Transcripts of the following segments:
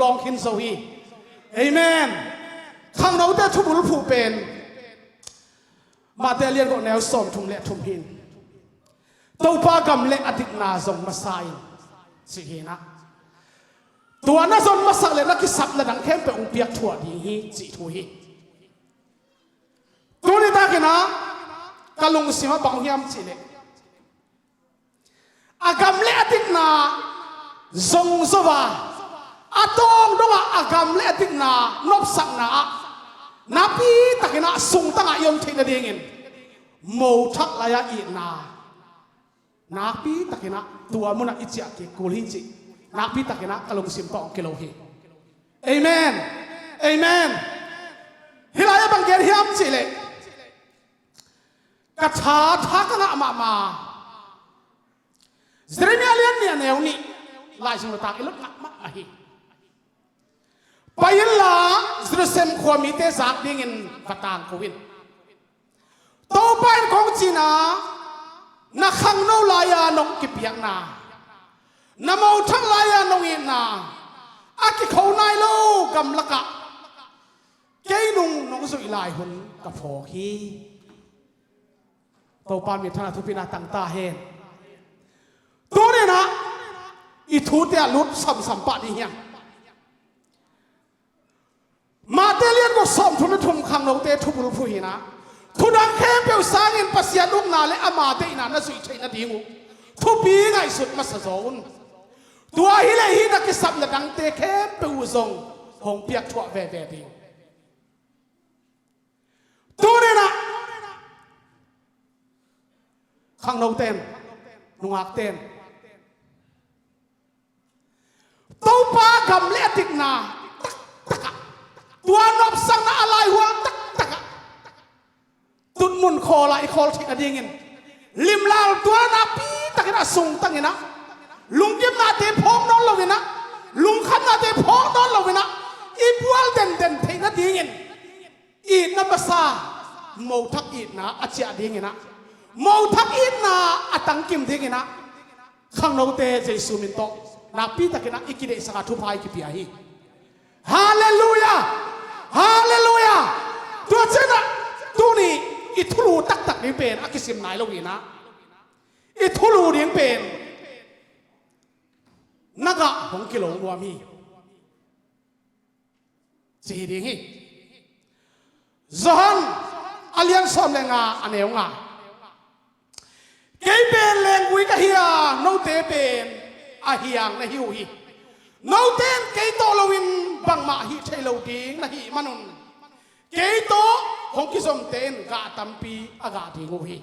ลองขินโซฮีเอเมนข้างเราแต่ทุบรุผู้เป็นมาแต่เรียนก็แนวสมทุ่มเละทุ่มหินตัวปากำเละอดิกนาส่งมาใส่สิเฮนะตัวน่าส่งมาสักเลยนักกิสับระดังเข้มไปองเปียกถั่วดีฮีจิถุยตัวนี้ตากินะกะลุงสิมาบังยามจิเลอากำเละอดิกนาส่งสวาอาตองดงอากำเละอดิกนานบสักนานาปีตะกินะส่งตั้งยมเทนเดียงินโมทักลายอีนาปีตะกินะตัวมุนักอิจฉาเกกุลิจินาปีตะกินะกะลุงสิมปองเกโลฮีเอเมนเอเมนฮิลายบังเกรฮิมจิเลกัจฉาทักนะมาเซเรมีอาเลียนเนี่ยแนวนี้ลายสมุทรตากอิลุกนักมาฮีไปยินละสระเซมความมีเตสักดิ่งินฟัตานโควินโตไปของจีน่านักขังโนลายานงกิบยังนานามาทั้งลายานงอินนาอากิเขานายโลกำลักะเกยนุงนงสุยลายหุ่นกับพอฮีโตปานมีธนาทุพินาตังตาเฮนตัวนี้นะอีทูเตลุดสัมปะนี่ยังมาเตเลียนก็สอมทุนทุ่มขังเราเตทุบรูผู้หินะทุนังเข้มเปียวสางินปัสยาลุกนาและอามาเตอินานะสุยชัยนาดีงูทุบีไงสุดมาสะโจนตัวฮิเลฮินักสับนัดังเตเข้มเปียวทรงหงเปียกถั่วแว่ดิงตัวนี้นะขังเราเต็มนุ่งอักเต็มตัวปากำเละติกนาตัวนบสังนาอะไรหัวตักตุนมุนคอละไอคอลที่อดีเงินลิมลาวตัวนาปีตักนะส่งตั้งเงินนะลุงเก็บนาเตพองนอนเราเงินนะลุงขันนาเตพองนอนเราเงินนะอีบัวเด่นเทนาดีเงินอีนับซาโมทักอีนะอาเจียดีเงินนะโมทักอีนะอาตังกิมดีเงินนะข้างเราเตเจสุมินโตนาปีตักนะอีกิเดสกัดทุพายกิปิอาฮีฮาเลลูยาฮาเลลูยาตัวเจ้าน่ะตัวนี้อิทุลูตักนี่เป็นอากิสิมนายเราเองนะอิทุลูนี่เป็นนักะของกิโลรวมมีสีดีงี้จอห์นอาเลียนสอมเลงาอันเอวงาเกย์เป็นเลงกุยกะเฮียโนเตเป็นอาเฮียงนะฮิวฮีโนเตนเกย์โตลวินบังมาฮิเชลดิงนะฮิมันุนเกย์โตของกิสมเตนกาตัมปีอากาศงูฮี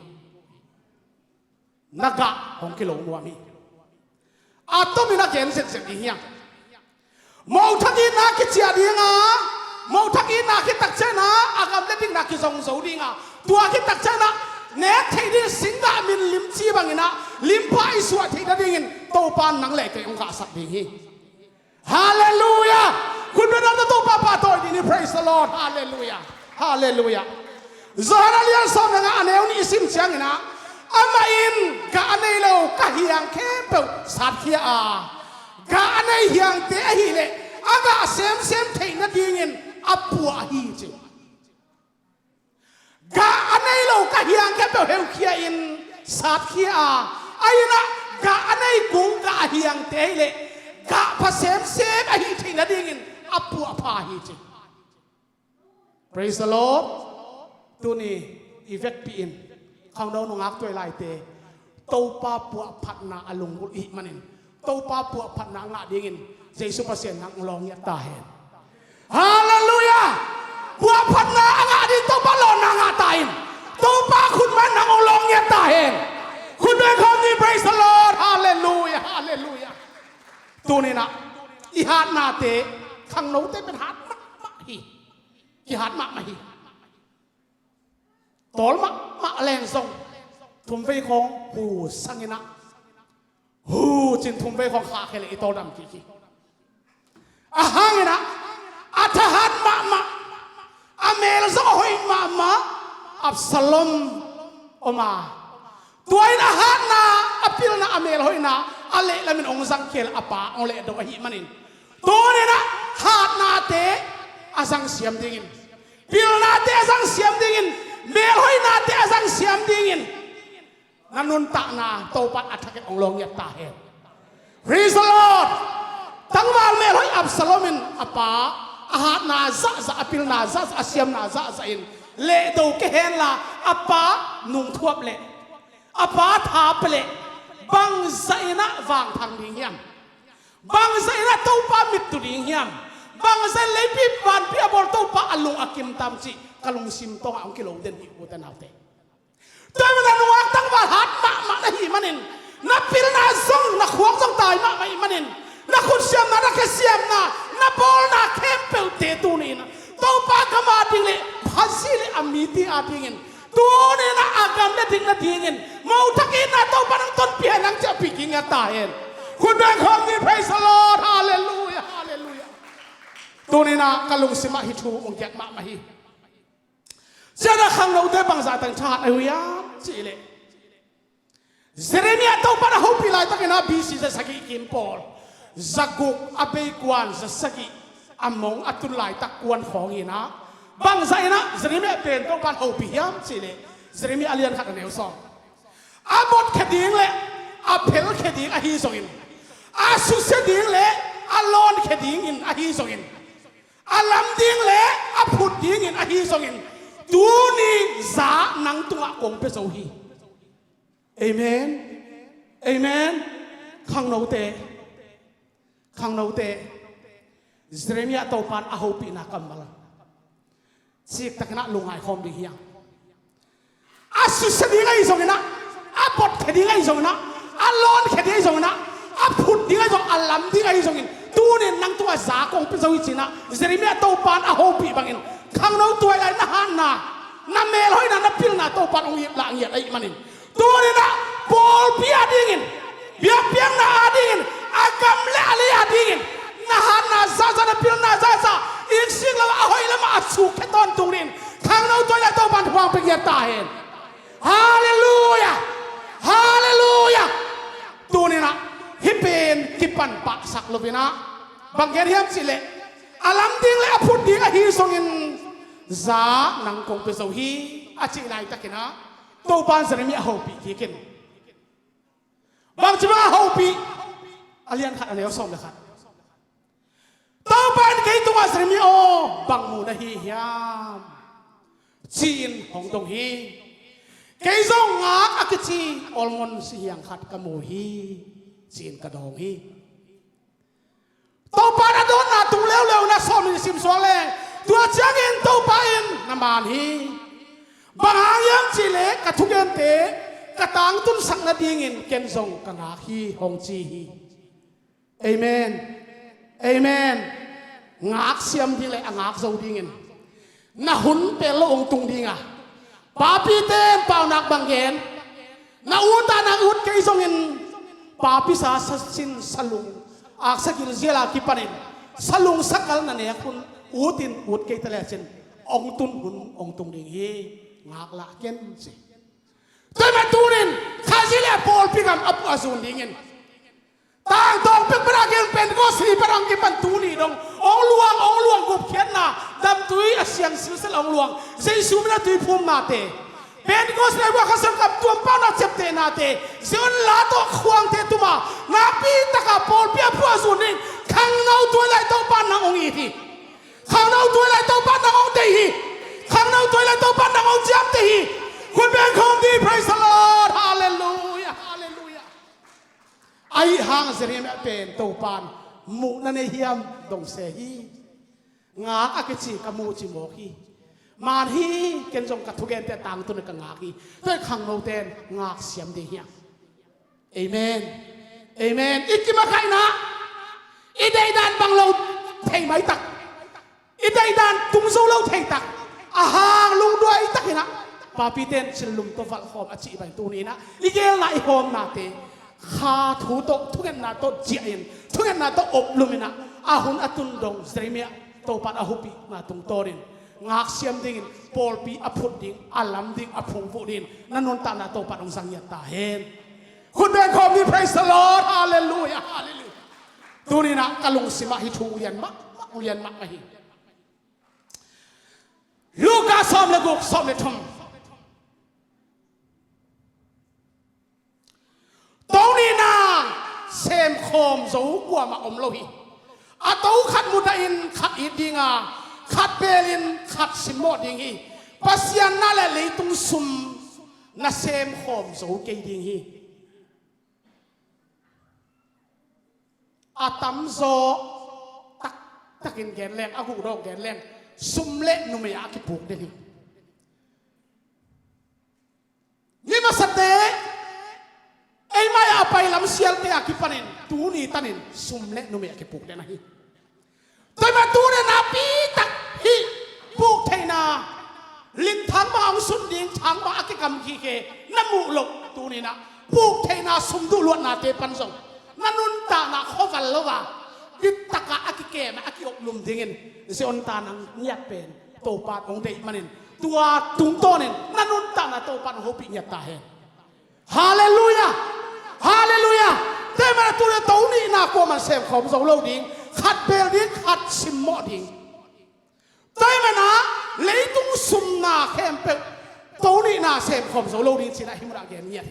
นักะของกิโลรวมมีอาตุมินักเกนเสร็จดีเฮียมองทักอินาคิดเสียดีงามองทักอินาคิดตักเจนะอากาศเล็กนักกิสงสูดีงาตัวคิดตักเจนะเนทที่ดิสิงดามินลิมจีบังอินะลิมพายสวดที่นั่นเองโตปานนังเล็กองค์กาสักดีฮีฮาเลลูยาคุณเป็นนักตัวป้าป้าตัวนี้ praise the Lord ฮาเลลูยาฮาเลลูยาจอห์นอาเลียนสอนงานเอวนี่สิมเชียงนะอามาอินกะอันนี้เรากะเฮียงแค่เปล่าสัตย์เฮียอากะอันนี้เฮียงเตะฮีเลยอากาเซมเทนัดยิงอับปัวฮีจิกะอันนี้เรากะเฮียงแค่เปล่าเฮลเฮียอินสัตย์เฮียอาไอ้นะกะอันนี้กุ้งกะเฮียงเตะเลยกะพะเซมอฮีเทนัดยิงอับปัวพาฮีจิ praise the Lord ตัวนี้อีเวกปีนข้างเราหนุ่งอักตัวลายเตะโตปาปัวพัดนาอารมณ์กุลีมันเองโตปาปัวพัดนางาดีงินเจสุภาษิตนักลองยัตตาเห็นฮาเลลูยาปัวพัดนางาดีโตปาลอนนางาตายโตปาคุณมันนักลองยัตตาเห็นคุณเป็นคนที่ praise the Lord ฮาเลลูยาฮาเลลูยาตัวนี้นะอีหาดนาเตะข้างเราเตะเป็นหาดมะฮีอีหาดมะฮีตอลมะแรงส่งทุ่มไฟของหูสังเกนะหูจินทุ่มไฟของขาเคลอีโตดำกี่อาหางนะอาทหารมะอเมริกาหอยมะอับสลมออกมาตัวอินอาหารนะอภิรนะอเมริกาหอยนะอะไรละมันองค์สังเกตอปาองเลดอกหิมันินตัวนี้นะ azang siam dingin pil na te azang siam dingin mel hoi na te azang siam dingin nanun tak na topat attack ong long yat ta he praise the Lord tangwal mel hoi Absalomin apa ahat na za apil na za asiam na za in le do ke hen la apa nung thuap le apa thap le bang zaina wang thang ding hiam bang zaina topa mit tu ding hiam bang zai lepi ban pia bor topa alung akim tam chi kalung sim tong ang kilo den hi utan autte toy ma nu ak tang wal hat ma na hi manin na pil na zong na khuang zong tai ma mai manin na khun siam na ke siam na bol na kempel te tu ni na topa kama ding le phasile amiti atingin tu ni na agam na ding na dingin mau thakin na topa nang ton pia nang cha piking ata hen kun bang khom ni praise the Lord hallelujah hallelujah tu ni na kalung sima hi thu ong yak ma ma hi jana khang lo de bang za tang chat ai ya chi le Jeremia topa na hopi lai takena bisi sa sagi kim Paul zaguk abe kwan sa sagi among atun lai tak kwan khong ina bang zaina Jeremia pen to pan hopi hiam chile Jeremia alian khat neu song abot khading le apel khading a hi songin asu se ding le alon khading in a hi songin alam ding le aput ding in a hi songin tu ni za nang tunga kong pe so hi amen amen khang no te Jeremia to pan a hopi na kamal sik takna lungai khom di hiang asu sedi ngai zongina apot khedi ngai zongina alon khedi zongina aput di ngai zong alam di ngai zongin tu ne nang tua za kong pe zoi china Jeremia to pan a hopi bangin khang no tuai lai na han na mel hoi na pil na to pan ong yip la ngiat ai manin tu ne na pol pia dingin biak piang na adingin agam le ali adingin na han na za na pil na za ik sing la ahoi la ma asu ke ton tungrin khang no toy la to ban huang pe ya ta hen hallelujah hallelujah tu ni na hipen kipan pa sak lovina bangger hiam sile alam ding le aput ding a hi songin za nang kong pe so hi a chi lai takina to ban Jeremia hopi kikin bang chima hopi alian khat ale som le khat to ban ke tunga Jeremia o bang mu na hi hiam chin hong dong hi ke zong nga akachi olmon si hiang khat ka mu hi chin ka dong hi to ban adon na tung leo na som ni sim so le tua chang in to pa in na man hi bang yang chile ka thugen te katang tun sak na dingin ken zong ka nga hi hong chi hi amen amen ngak siam ding le angak zo dingin na hun pe lo ong tung dinga papi ten pau nak banggen na uta na ut ke zongin papi sa sin salung ak sakil zela kipanin salung sakal na ne kun utin ut ke tale chen ong tun hun ong tung ding hi ngak la ken si toy ma turin khazile pol pigam ap azun dingin tang tong pek beragil pen ko si parang ki pan tuni dong ong luang gup khian na dam tui asyang silsel ong luang sei sumna tui phum na te pen ko se wa khasam kap tuam pa na chepte na te zon la to khuang te tuma na pi taka pol pia pu azun ning khang nau tu lai to pan na ong i hi khang nau tu lai to pan na ong te hi khang nau tu lai to pan na ong jam te hi kun ben khom di praise the Lord hallelujah hallelujah ai hang Jeremia pen to pan mu na ne hiam dong se hi nga akachi ka mu chi mo hi man hi ken jong ka thugen te tang tu ne ka nga hi toi khang no ten ngak siam de hi amen amen ikima khai na idai dan bang lo thei mai tak idai dan tung zo lo thei tak ahang lung duai tak hina papi ten silum to fal khom achi bai tu ni na igel lai hom na te kha thu to thugen na to jiain thugen na to op lumina ahun atun dong Jeremia to pat ahupi na tung torin ngak siam ding pol pi aphut ding alam ding aphung pu din nanon ta na to pat ong sang ya ta hen kun ben khom ni praise the Lord hallelujah hallelujah tu ni na kalung sima hi thu yan ma hi ลูกาซ้อมเลยกุกซ้อมเลยทงตรงนี้นะเซมโคมสูงกว่ามาอมโลหิอาตูขัดมุดอินขัดอีดิงาขัดเบลินขัดสิมโมดิงฮีปัสยานาเลเลยตุงซุมนาเซมโคมสูงเกดิงฮีอาตัมโซตักินแกนแรงอากูรอกแกนแรงซุมเละนุไม่อากิปุกเดนี่นี่มาสเตไอ้ไม่เอาไปลำเสียลเตะอากิปันินตูนี่ตันินซุมเละนุไม่อากิปุกเดนะฮีแต่มาตูเนี่ยนาปีตักฮีปุกเทนาลินทั้งมาเอาสุนดิงทั้งมาอากิกรรมขี้เกน้ำมูลกตูนี่นะปุกเทนาซุมดูลวดนาเตปันส่งนั่นนุนตานาข้อกันแล้วว่าดิตะกะอากิเกมอากิอบลุมดิ่งเสียนตานังเงียบเป็นโตปาดองเดมันนินตัวตุงโตนินนั่นนุนตานาโตปาดหัวปีเงียบตาเห็นฮาเลลูยาฮาเลลูยาแต่มาตัวเนี่ยตัวนี้น่ากลัวมันเสพของสองโลกดิ่งขัดเบลดิ่งขัดซิมโมดิ่งแต่มานะเลยตุงซุมนาเข้มเป็ดตัวนี้น่าเสพของสองโลกดิ่งสินะฮิมราเกนเงียบ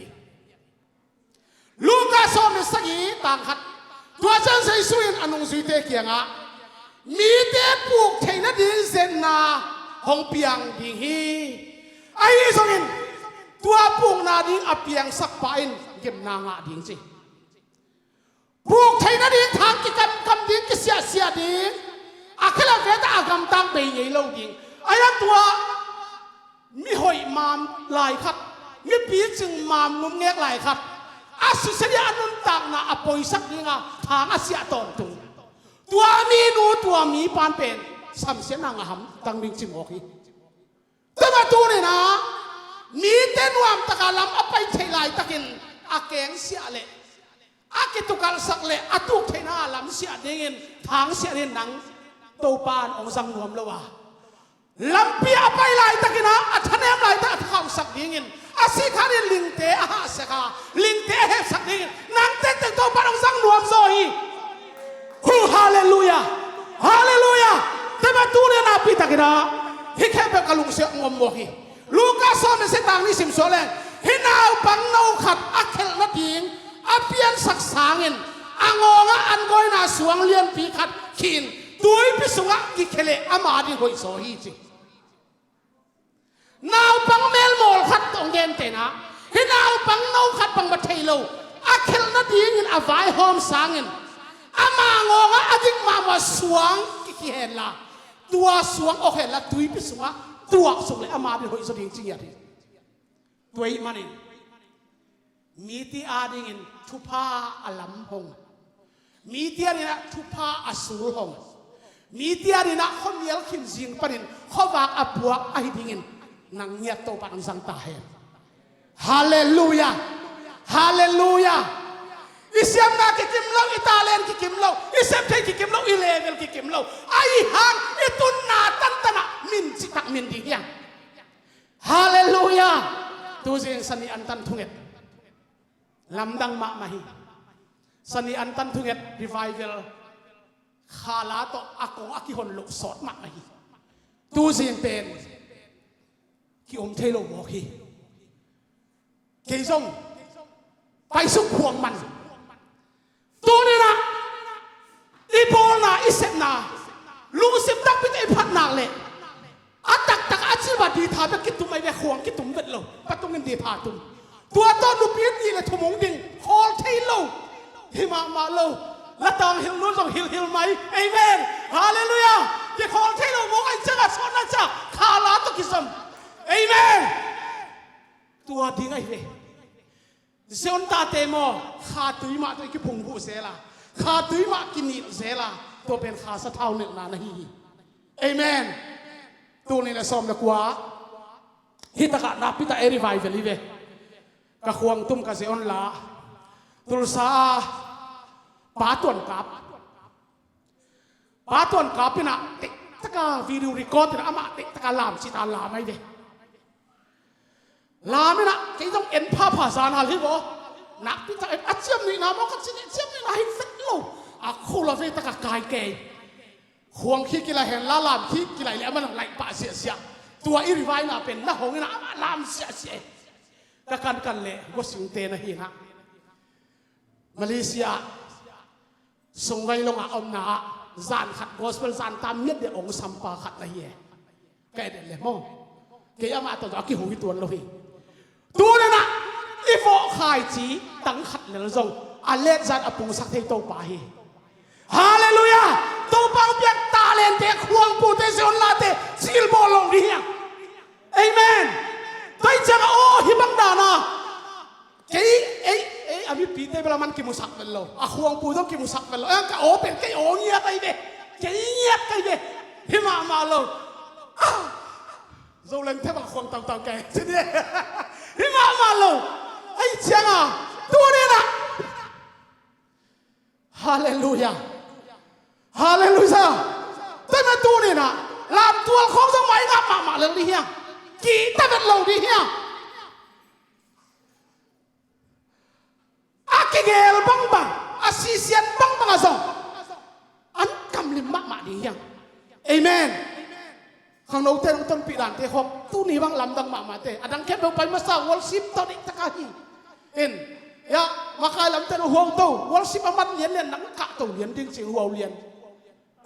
ลูกาซ้อมในสักยีต่างขัดตัวฉันใส่สุยอันนุ่งสุยเตะเกียงอ่ะมีเตะปลูกเทนดินเซนนาห้องเปียงดิ่งฮีไอ้ส่งอินตัวปลูกนาดิ่งอเปียงสักปะอินเก็บนางอ่ะดิ่งสิปลูกเทนดินทางกิจกรรมดิ่งกิเสียดิ่งอาคลาเวตอากรรมตั้งไปยัยเล่าดิ่งไอ้ยังตัวมีหอยมามลายขัดมีปีจึงมามงุ้มเงกลายขัดอาสุเสียอนุนตังนะอปอยสักนี่งาทางอาเซียตอนตุงตัวมีนูตัวมีปานเป็นสัมเสียนางหำตังมิงจิมโอคีแต่มาตัวนี่นะมีเต้นวามตะการลำอไปเทลายตะกินอาเกงเสียเละอากิตุการสักเละอาตุกเทน่าลำเสียเด้งทางเสียเรนนังโตปานองสังรวมแล้วว่าลำเปียไปลายตะกินนะอัฐเนมลายตะข้าวสักดิ่งอาศิขาริลิงเตะอาหาเสกาลิงเตะเฮสักดิ่งนังเตะตัวปานองสังรวมโซฮีฮูฮาเลลูยาฮาเลลูยาแต่มาตูเนี่ยนาปีตะกินนะฮิแค่เป็นกะลุงเสียงอมโมฮีลูกาซ้อมเสตังนี่สิมโซเลฮินาวปังนาขัดอักเคลนัดยิงอาเปียนสักสางินอังงอันก้อยนาสวงเลียนปีขัดขีนตุยพิสุงะกิเคเลอามาดิโอยโซฮีจินาวปังเมลโมลขัดตองเย็นเตนะฮินาวปังนาวขัดปังบัดเทโลอาเคลนัดยิงอินอาวายหอมสางินอามางงะอดิกมาว่าสวงกิเคเลละตัวสวงโอเคละตุยพิสุงะตัวสุงเลยอามาดิโอยโซดิงจิงยาดิตัวอีมันเมีที่อาดิงินทุพาอลัมหงมีที่อาดินะทุพาอสูรหงมีที่อาดินะข้อมีลขินจิงปนินข้อวากอบัวไอดิงินนางเงียบโตปันสังตาเห็นฮาเลลูยาฮาเลลูยาอิสยามนาคิกิมโลอิตาเลียนคิกิมโลอิสเอฟเทคิกิมโลอิเลเวลคิกิมโลไอฮังอิตุนนาตันตนะมินจิตักมินดิยังฮาเลลูยาตัวเองสันนิอันตันทุเงตลำดังมาฮีสันนิอันตันทุเงตรีไวเวลขาลาโตอากงอากิฮอนลุกสอดมาฮีตัวเองเป็นที่อมเทโลโมฮีเกยซงไปสุขห่วงมันตัวนี้นะอีโบนาอิเซนาลูกสิบดักไปไอพัดนางเลยอัดตักอาชีพดีทาไปกินตุ้มไอเวห่วงกินตุ้มเบ็ดโลปัตตุงินดีทาตุ้มตัวต้นลูกพีนี่เลยทุ่มงดิ่งฮอลเทโลฮิมาโลและตองฮิลนู้นส่งฮิลไหมเอเมนฮาเลลูยาที่ฮอลเทโลมองไอเจ้าสอนนะจ๊ะคาลาตุกิสมเอเมนตัวดิ่งไอเวเซอนตาเตโมขาตุยมาตัวกิพุงหูเซลาขาตุยมากินิเซลาตัวเป็นขาสะเท่าหนึ่งนาฮีเอเมนตัวนี้แหละสมละกว่าฮิตกะนับพิตาเอริไวเวลิเวกะควงตุ้มกะเซออนลาตุลซาปาตวนกับพี่นะเด็กตะกาวิดีโอรีคอร์ดนะอามาเด็กตะกาลามสิตาลาไม่เดลาไม่นะที่ต้องเอ็นภาพภาษาหน้าที่บ่นักพิจารณาเชื่อมนี่นะมันก็เชื่อมนี่นะให้เสร็จแล้วคู่เราเป็นตะกากายเกยควงขี้กิเลเห็นลาลามขี้กิเลแล้วมันไหลป่าเสีย ตัวอีริไวน่ะเป็นน่ะหงน่ะอามาลามเสียเสียตะกันเละก็สิงเตนะฮีนะมาเลเซียส่งไว้ลงอาอมนาจานขัดกอสเปลจานตามเมียดเดองสัมปาขัดนะเฮียแกเด็ดเลยมั้งแกอามาตัวกี่หงตัวเราฮีตัวนั่นนะอีโฟขายจีตั้งขัดเลยละจงอันเล็กจานอปุงสักเทโตปาฮีฮาเลลูยาตัวปังเปียกตาเลนเตะควงปูเตเซอนลาเตซิลบอลลงดีอ่ะเอเมนตัวจังโอ้ฮิบังดานะแกอามิปีเตเวลามันกิมุสักเป็นโลอะควงปูต้องกิมุสักเป็นโลกะโอเป็นแกโอเงียบไปเด้แกเงียบไปเด้ฮิมาโลโจเลนเทบังควงต่างแกสิเด้ฮิมาโลไอ้เจ้าอ่ะตัวนี้นะฮาเลลูยาฮาเลลูยาแต่มาตัวนี้นะลามตัวของสมัยงับมาเรื่องนี้เฮียกี่แต่เป็นเราดีเฮียอาเกเกลบังอาซีเซียนบังอาซองอันกำลิมมาดีเฮียเอเมนข้างโน้นเต้นต้นปีหลังเตะของตู้นี้บังลำดังมาเตะอันนั้นแค่ไปมาสร้างวอลซิปตอนนี้ตะกี้เอ็นยามาคายลำเต้นหัวโตวอลซิปมันเลี้ยนนังกะโตเลี้ยนจริงๆหัวเลี้ยน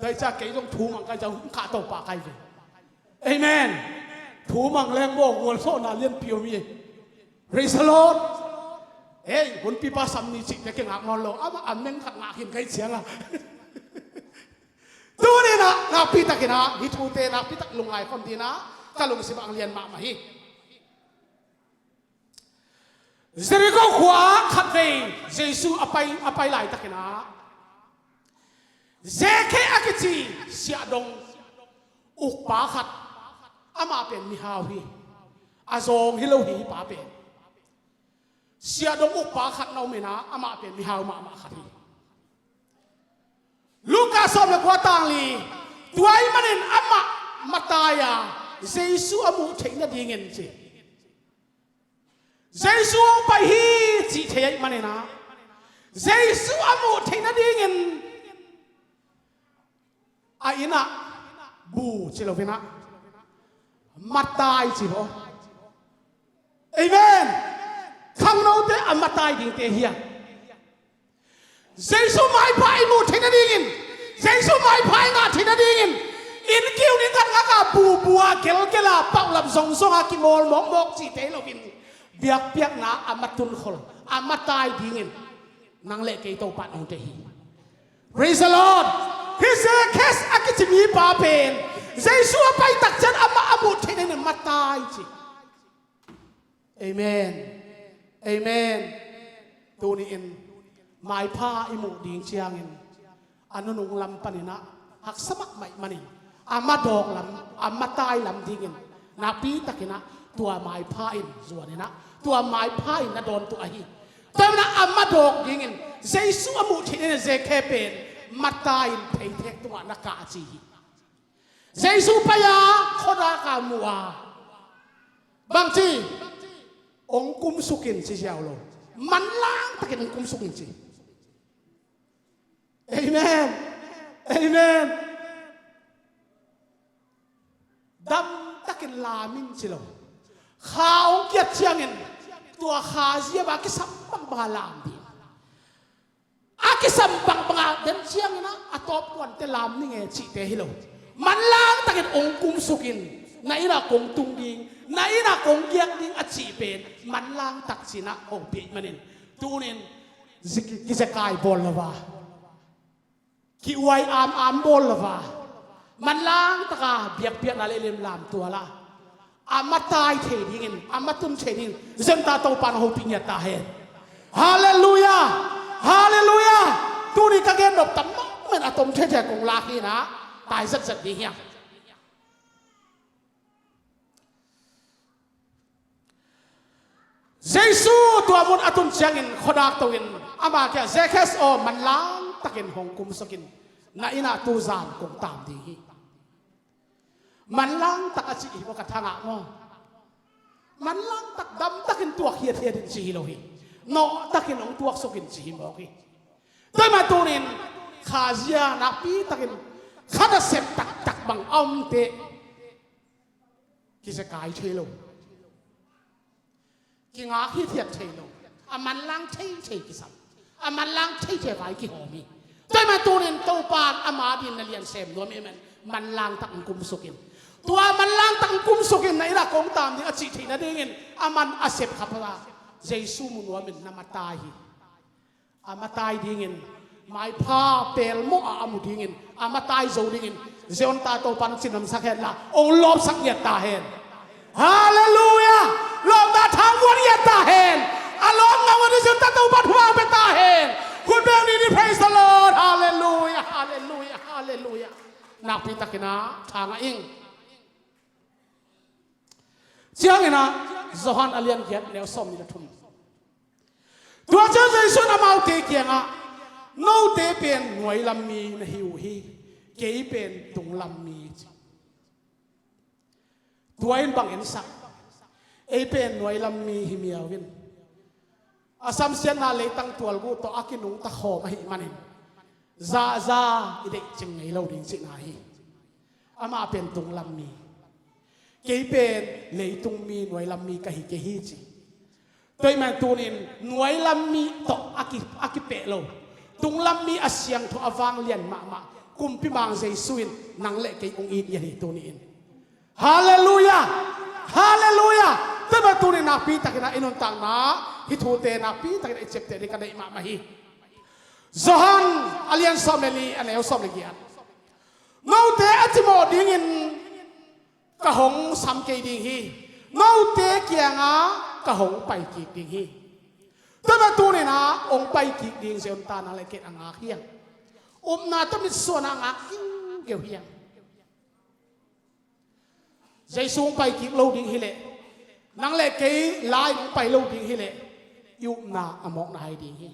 ได้จากเกยต้องถูมังกันจะกะโตปากใครเลยเอเมนถูมังแรงโบกวอลโซนาเลี้ยนเปียวมีเรสโลดเฮ้ยคนปีป้าสำนีจิตจะเก่งหักนอนโลอามาอันเม่งขัดหนักหินใครเสียงอ่ะตัวนี้นะนักพิทักษ์นะฮิทูเตนักพิทักษ์ลุงไงคนดีนะถ้าลุงสิบังเรียนมาฮีเจริโกขวาขัดเองเยซูอภัยไหลตักนะเจเคอากิจีเสียดงอุกปาขัดอามาเป็นมิฮาวีอาซงฮิโลฮีปาเป็นเสียดงอุกปาขัดเราไม่นะอามาเป็นมิฮาวมาขัดลูกาสอบเลยกว่าต่างลีตัวไอ้มันเองอามาตายอ่ะเยซูอามุเทงน่ะดีเงินสิเยซูไปฮีจีเทยมันเองนะเยซูอามุเทงน่ะดีเงินไอ้น่ะบูจิโลฟินะมาตายสิบ่เอเมนข้างโน้นเตะอามาตายดิ่งเตะเฮียเยซูไม่พายมูที่นั่นดิ่งเยซูไม่พายงาที่นั่นดิ่งอินคิวนี่กันงาบัวเกลาเป่าลำซงอากิโมลมกจีเตะโลฟินเบียกนะอามาตุนขลอามาตายดิ่งนังเละเกยโตปัดองเตหี Praise the Lord ฮิเซเคสอากิจิมีปาเป็นเยซูไปตักจันอามาอาบุที่นั่นมาตายจีเอเมนเอเมนตัวนี้เองหมายผ้าอิมุดิ่งเชียงเองอันนั้นองลำปนินะหักสมัครใหม่มานี่อามาดอกลำอามาตายลำดิ่งเองนาปีตะกินะตัวหมายผ้าอินส่วนนี้นะตัวหมายผ้าอินนะโดนตัวไอ้แต่นะอามาดอกดิ่งเองเยซูอามุที่นี่เจเคเป็นมาตายเพย์เทคตัวนักกาจีเยซูพยาคนรักมัวบางทีองคุมสุกินสิเจ้าโลมันล้างตะกินองคุมสุกินสิเอเมนเอเมนดำตะกินลามินสิโลข้าองเกียรติเชียงเงินตัวข้าเสียบากิสัมบังบาลามดีอากิสัมบังบาเดินเชียงนะอัตบวันเตลามนี่ไงจิเตฮิโลมันล้างตะกินองคุมสุกินในน่ะกงตุงดิงในน่ะกงเกียกดิงอจิเป็นมันล้างตักสินะโอ้ปีมันเองตูนินกิจะกายบอลละวะกิไวอามบอลละวะมันล้างตะกาเบียกนั่นเลยลามตัวละอามาตายเทดิงินอามาตุนเทดิงเซนตาโตปานหูปิญญาตาเฮฮาเลลูยาฮาเลลูยาตูนี่ก็เกณฑ์ดอกตั้มเหมือนอะตอมเทกงลาคีนะตายสัดดีเฮียเยซูตัวมุนอตุนเชียงอินขดักตัวอินอามาแค่เจคสโอมันล้างตะกินหงกุมสกินนาอินาตูซานกงตามดีมันล้างตะกจิวกทางอ่ะมั้งมันล้างตะดำตะกินตัวเฮียดินจีโลหินอตะกินหงตัวสกินจีบอกฮิด้วยมาตัวนินขาเจียนับปีตะกินข้าจะเสพตักบังอมเต กิจกายเชลกิงาขี้เทียดเชลอามันล้างเชกิสัมอามันล้างเชไว้กิหอมีแต่มาตัวนี้ตัวปานอามาดินเรียนเซมด้วยมันล้างตังกุมสุกินตัวมันล้างตังกุมสุกินในละกงตามนี่อจิตินะเด้งอามันอาเสพขับพลาเจสุมุนวามินนามาตายอามาตายดิ่งไม่พาเปลโมอามุดิ่งอามาตายโจดิ่งเจอนตาโตปันสินำสักเห็นละองลบสักเนียตาเห็นฮาเลลูยาลบตาทางวันเนียตาเห็นอารมณ์งาวันที่สินตาโตปันหัวเป็นตาเห็นคุณเบลนี่นี่ praise the Lord ฮาเลลูยาฮาเลลูยาฮาเลลูยานักพิทักษ์นะทางอิงเชียงไงนะจอห์นอาเลียนเกียรติแล้วสมนิรทุนตัวเจ้าใจสุนมาเอาเกียงอ่ะโน้ตเป็นหน่วยลำมีนหิวฮีเกี่ยเป็นตุงลำมีตัวเองบังเห็นสักเป็นหน่วยลำมีหิมีอาวินอาสัมเสียนาเลยตั้งตัวกูตัวอากินุงตะขอมาหิมันเองซาอีเด็กจึงไงเราดิ้งสินาฮีอามาเป็นตุงลำมีเกี่ยเป็นเลยตุงมีหน่วยลำมีกะฮิเกี่ยฮีจีโดยแม่ตัวนี้หน่วยลำมีตกอากิเปะเราตุงลำมีอาเซียงทุอวังเลียนมากุมพิบางใจสุนนังเล็กองอียันตัวนี้ฮาเลลูยาฮาเลลูยาแต่แม่ตัวนี้นักปีตะกินอินุนตังนะฮิทูเตนักปีตะกินอิเจ็บเตนิกันได้มาฮีจอฮันอาเลียนซอมเลลีอันไหนเอาซอมเลกียนโน้ตเตอจิโมดิ้งอินกะหงสัมเกดิ้งฮีโน้ตเตเกียงกะหงไปกีดิ้งฮีแต่มาตัวนี้นะองไปกีดิ้งเซนตานาเลเกตอ่างเฮียงนาต้องมีส่วนอ่างเกี่ยวเฮียงใจสูงไปกีโลดิ้งฮีเล่นังเลเกยลายไปโลดิ้งฮีเล่ยุนาอมอกนาให้ดิ้งฮี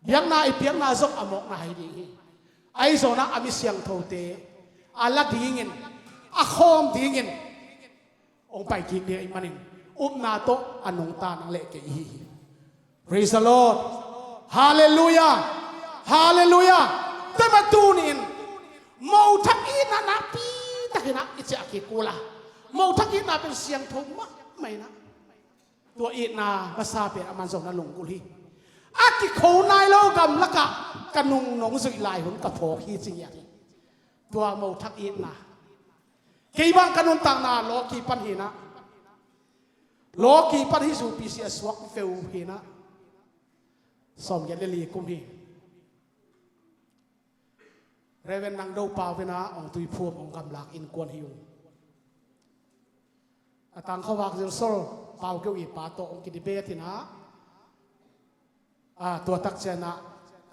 เบียงนาเบียงนาซกอมอกนาให้ดิ้งฮีไอโซนักอามิเสียงโทเตอาลัดดิ้งเงินอาคอมดิ้งเงินองไปกีเดียมันเองนาโตอนุงตานังเลเกยPraise the Lord Hallelujah Hallelujah แต่มาดูนี่มอทักอินนะปีตะกินะอิจฉาเกกูละมอทักอินนะเป็นเสียงทงมะไม่นะตัวอินนะภาษาเป็นอามันส่งนั่นลงกุลีอากิโคนายโลกำละกะกันนุงนงสุยลายหุ่นกระโผกฮีจีอย่างตัวมอทักอินนะกี่บางกันนุนต่างนาโลกีปันหินะโลกีปันหิสูปีเสียสวักเฟลหินะสอมยันเลลีกุมฮีเรเวนนังดูปาวนะองตุยพวมองกำลักอินกวนฮิวตังเขาวักเซลโซปาวเกวีปาโตองกิดิเบตินะตัวตักเจนะ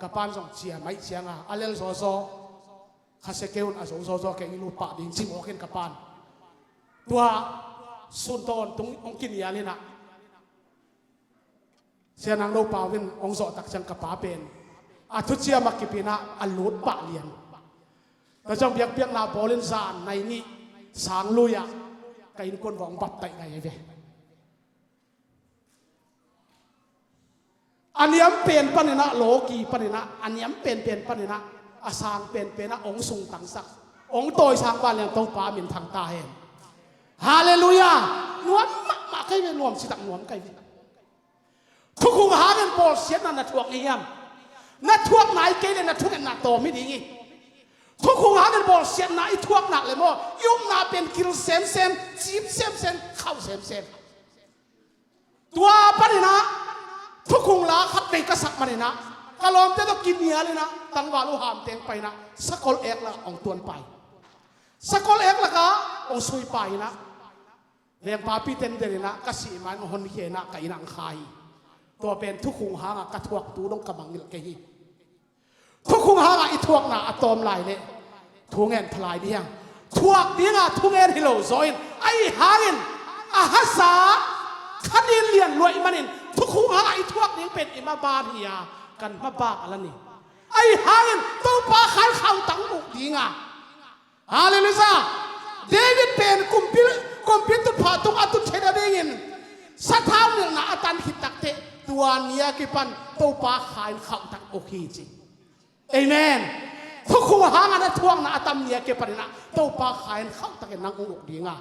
กับปานส่งเชียไม่เชียงอัลเลนโซโซข้าเสกเอุนอาโซโซโซเกอิลูปะดิงซิมโอเคนกับปานตัวสุนทรตรงองกินยาลินะเสียนังดูปาวินองโซตักจังกับปาเป็นทุเชียมักกิปินะอัลลูดปะเลียนแต่จังเบียกนาบอลินซานในนี้สางลุยกัอินคนของบับไตไงเว้อันนี้เป็นปนินะโลกีปนินะอันนี้เป็นปนินะอาสางเป็นนะองสุงตังสักองโตยสางบ้านเลี้ยงโตปามินทางตาเห็นฮาเลลูยานวมมาใครเป็นนวมสิตักนวมใครทุกคนหาเงินโปรเสียนันทวกเยี่ยมนัทวกไหนเกลี่ยนัทวกนักโตไม่ดีงี้ทุกคนหาเงินโปรเสียนัทวกหนักเลยมั้งยุ่งนาเป็นกิลเซมจีบเซมเข้าเซมตัวปนินะทุกคนละขัดในกษัตริย์มันนะกะลอมจะต้องกินเนื้อเลยนะตั้งวาลุหามเตียงไปนะสกอลเอกละองตวนไปสกอลเอกละก็องซุยไปนะเรียงปาปีเต็นเดนนะกษีมันคนเขียนะไก่นางคายตัวเป็นทุกคงหางกระทวกตูต้องกำลังเกยทุกคงหางอีทวกนะอะตอมลายเนี่ยทุงเงินทลายเดียงทวกเดียงทุงเงินฮิโลโซอินไอหางินอาฮัสซาคันเลียนรวยมันอินทุกคงหางอีทวกนี้เป็นอิมาบาเฮียกันมาบากอะไรนี่ไอหางินตัวปาขายข้าวตังอุกดีงาฮาเลลูยาเดวิดเป็นกุมพิตุพาตุงอัตุเชดาเดงินสัทธาเมืองน่ะอาตันหิตักเตตัวเนียกิปันตัวปาขายข้าวตังโอเคจริงเอเมนทุกคนหางานทวงน่ะอาตัมเนียกิปันน่ะตัวปาขายข้าวตังนังอุกดีงา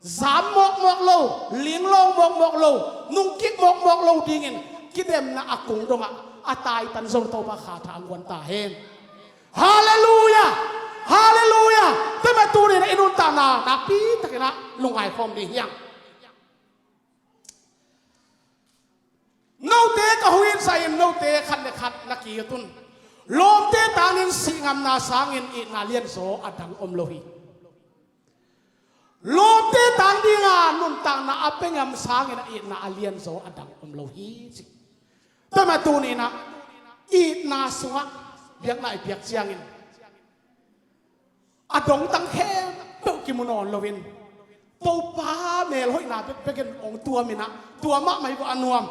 giảm mọc lâu liếng lâu mọc lâu nung kích mọc lâu đi nghìn cái đêm là akung đông à tai tan dòng tàu ba khả thang quan ta hen hallelujah hallelujah tôi mà tu này inun ta na pi ta cái na lung ai phong đi hiang nâu tế cả huyên say nâu tế khát na kỳ tun lom tế tang in si ngam na sang in it na liên số adang lohi lom tế tang đi nga nun tang na apeng ngam sang in it na liên số adang lohi tôi mà tu này na it na sunga biak lại biak chiang in adong tang khe beu kimonon lovin tàu pa mel hoi na beken ong tua mina tua ma mai ko anuam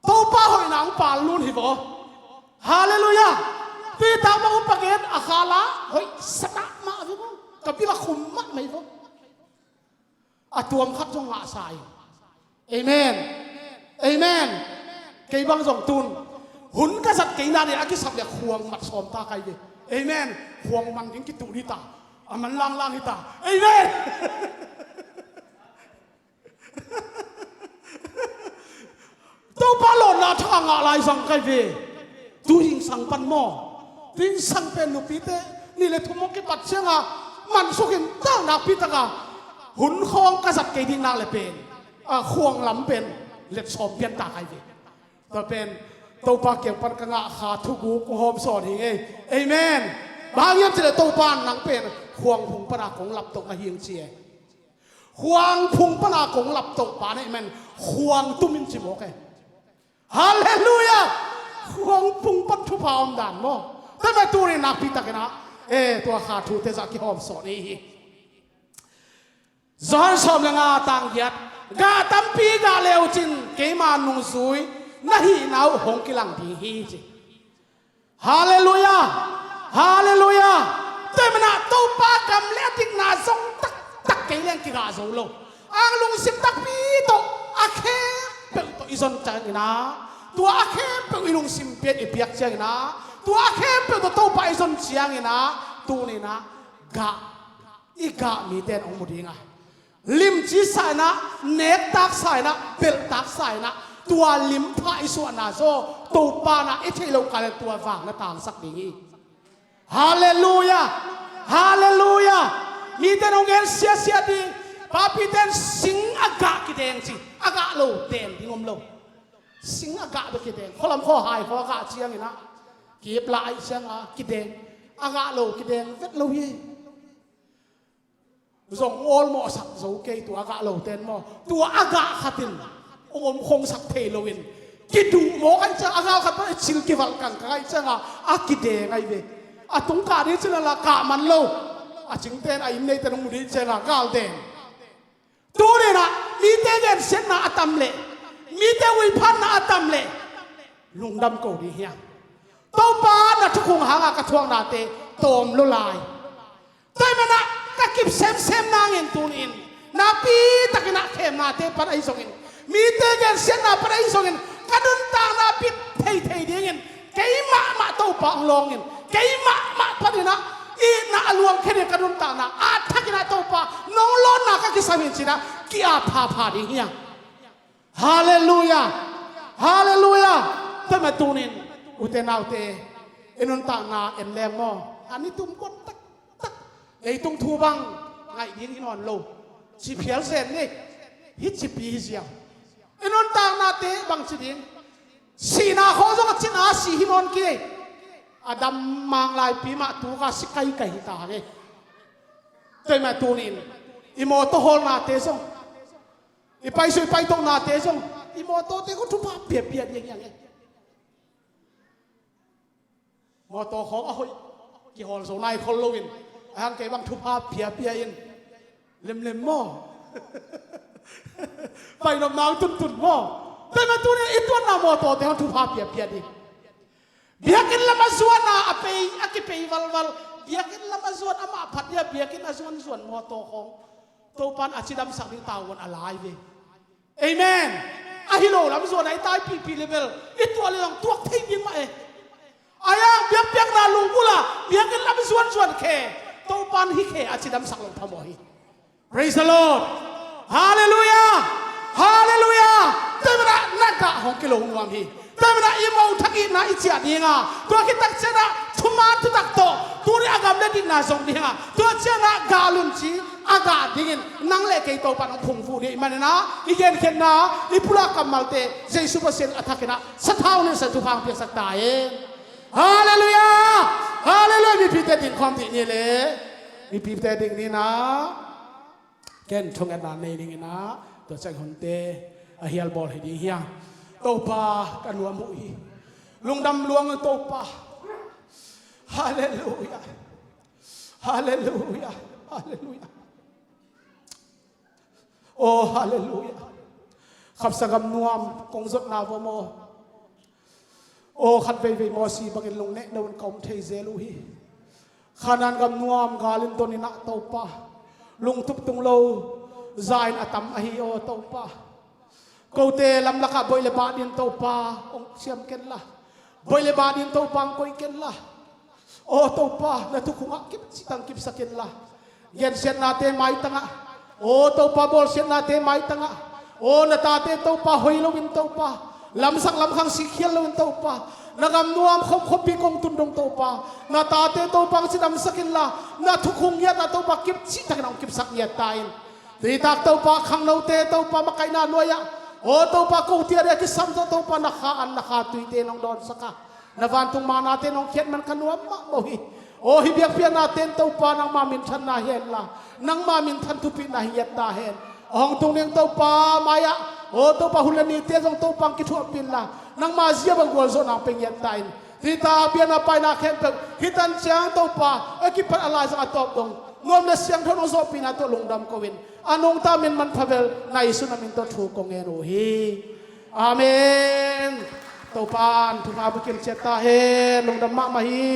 tàu pa hoi na ang pa luôn hi bo hallelujah ti ta ma upaget akhala hoi sata ma hi bo kapila khum ma mai bo atuam khat jong nga sai amen amen cây băng dòng tun hun ka sat cây na de aki sap le khuang mat som ta kai de amen khuang man ding ki tu ni ta aman lang ni ta amen tàu pa lon na thang nga lai sang kai ve tu hing sang pan mo tin sang pen nu pi te ni le thu mo ki pat chenga man su kin ta na pi ta ka hun khong ka sat cây ding na le pen khuang lam pen let som pian ta kai ve ta pen tàu pa kiang pan ka nga kha thu gu ko hom son hi ei amen bang yam che tàu pa nang pen khuang phung pa na kong lap tok a hiang chia khuang phung pa na kong lap tok pa nei men khuang tumin chi mo ke hallelujah khuang phung pat thu pa om dan mo ta ma tu ni na pi ta ke na tua kha thu te za ki hom son hi zon som la nga tang yat ga tam pi ga leo chin ke ma nung sui na hi nau hong kilang di hi chi hallelujah hallelujah tôi mà na tàu pa cầm lẽ tiếng na song tắc cái lên kia gà dầu lâu ang lung sim tắc pi to akhe pel to izon chang na tua akhe pel ilung sim piet ipiak chang na tua akhe pel to tàu pa izon chiang na tu ni na ga mi ten ong mudinga lim chi sai na nek tak sai na pel tak sai na tua lim pha isu na so tàu pa na ithei lo ka tua vang na tang sak ding hallelujah hallelujah mi ten ong en sia di papi ten sing aga ki deng chi aga lo ten dingom lo sing aga be ki deng kholam kho hai kho aga chiang ina ki plai chiang a ki deng aga lo ki deng vet lo hi zong ol mo sak zo ke tu aga lo ten mo tu aga khatin om khong sak the lo in ki du mo kan cha aga khat pa chil ki wal kan kai changa a ki deng ai ve atung ka ni chila la ka man lo a ching ten a im nei ten mu di chela gal den tu ne na mi te gen sen na atam le mi te wi phan na atam le lung dam ko di hiang to pa na thu khung hanga ka thuang na te tom lo lai toi ma na ka kip sem na ngin tun in na pi takina khem na te pan ai song in mi te gen sen na pan ai song in kadun ta na pi thei ding in kei ma to pa long in kei ma pa ni na i na aluang kene kadun ta na a thakina to pa nong lon na ka kisamin china ki a pha ding hiang hallelujah hallelujah ta ma tunin uten autte enun ta na en lem mo ani tum kon tak ei tung thu bang ngai din in on lo chi phial sen ni hit chi pi sia enun ta na te bang chi din si na ho zo ka chin a si hinon ki adam mang lai pi ma tu ka sikai kai ta ge toi ma tunin imo to hol na te song i pai sui pai tong na te song imo to te ko thu pa pia yang mo to khong a hoi ki hol so nai khol lowin ang ke bang thu pa pia in lem mo pai nom nang tun mo toi ma tunin itwan na mo to te thu pa pia di biakin lama zuan na apei akipei wal biakin lama zuan ama phat ya biakin azuan mo to khong to pan achidam sak ding tawon alai ve amen ahilo lam zuan ai tai pi level itu ale lang tuak thei ding ma e aya biak na lung bula biakin lama zuan ke to pan hi ke achidam sak long thamo hi praise the Lord hallelujah hallelujah แต่เวลานักกะของกิโลงวามฮีแต่เวลาอีโมทักอีน่าอิจฉาดีงาตัวคิดตักเจนะทุมาทุตักโตตัวนี้อากาศเล็ดดินน่าสงดีงาตัวเจนะกาลุนชีอากาศดิ่งนั่งเล่เกยโตปันพงฟูดีมันนะอีเกนเข็นนะอีพุลากำมัลเตเจสุภเสียงอัฐกินะสะท้าวนี่สัตุพังเพียงสักตายฮาเลลูยาฮาเลลูยามีพิเศษดิ่งความที่นี่เลยมีพิเศษดิ่งนี่นะเกนชงกันนานนี่ดิ่งนะตัวใจคนเตอเฮียลบอลให้ดีเฮียโตปากันวัวมุยลุงดำลวงโตปาฮาเลลูยาฮาเลลูยาฮาเลลูยาโอ้ฮาเลลูยาขับสกำนวมกงสดนาวโมโอ้ขัดไปไปมอสีบังเอิญลงเนะโดนกอมเทเซลูฮีขานานกำนวมกาลินตัวนี้นักโตปาลุงทุบตุงโลใจน์อัตมอหิโอโตปากูเตลำลักบอยเลบาดินโตปาองเชียมเกนละบอยเลบาดินโตปังกอยเกนละโอ้โตปาและทุกคนกิบสิตังกิบสักเกนละเย็นเสียนนาเตไม่ตั้งโอ้โตปาบอลเสียนนาเตไม่ตั้งโอ้นาตาเตโตปาหอยลวินโตปาลำสังลำขังสิเขียนลวินโตปานากำนวมคบปีกงตุนดงโตปานาตาเตโตปังสิดำสักเกนละนาทุกคนเงียนาโตปากิบสิตังน้องกิบสักเงียตายตีตักโตปาขังโนเตโตปามาไกนาลวยะโอ้ตัวปากกูเทียร์กิสัมตัวตัวปานักขันนักขัดตุยเตนองดอนสักนาวันตุงมานาเตนองเขียนมันกันวมมะโมหิโอ้ฮิเบียกเพียนาเตนตัวปานังมามินทันนาเฮนละนังมามินทันทุปินาเฮียตาเฮนองตุงเนียงตัวปามายะโอ้ตัวปาหุลนีเตจงตัวปังกิทัวปินละนังมาเสียบังกวลโซนังเป็นเย็นตายที่ตาเบียนาไปนาเข็นเตฮิตันเชียงตัวปาไอ้กิปัดอะไรสักตัวดงงอมเลเสียงทนโซปินาตัวลงดำกวินอันงตามินมันพาเวลในสุนามินตัวถูกกงเอโรฮีอาเมนตัวปานทุกอาบุกิลเจตาเฮลงดำมะมาฮี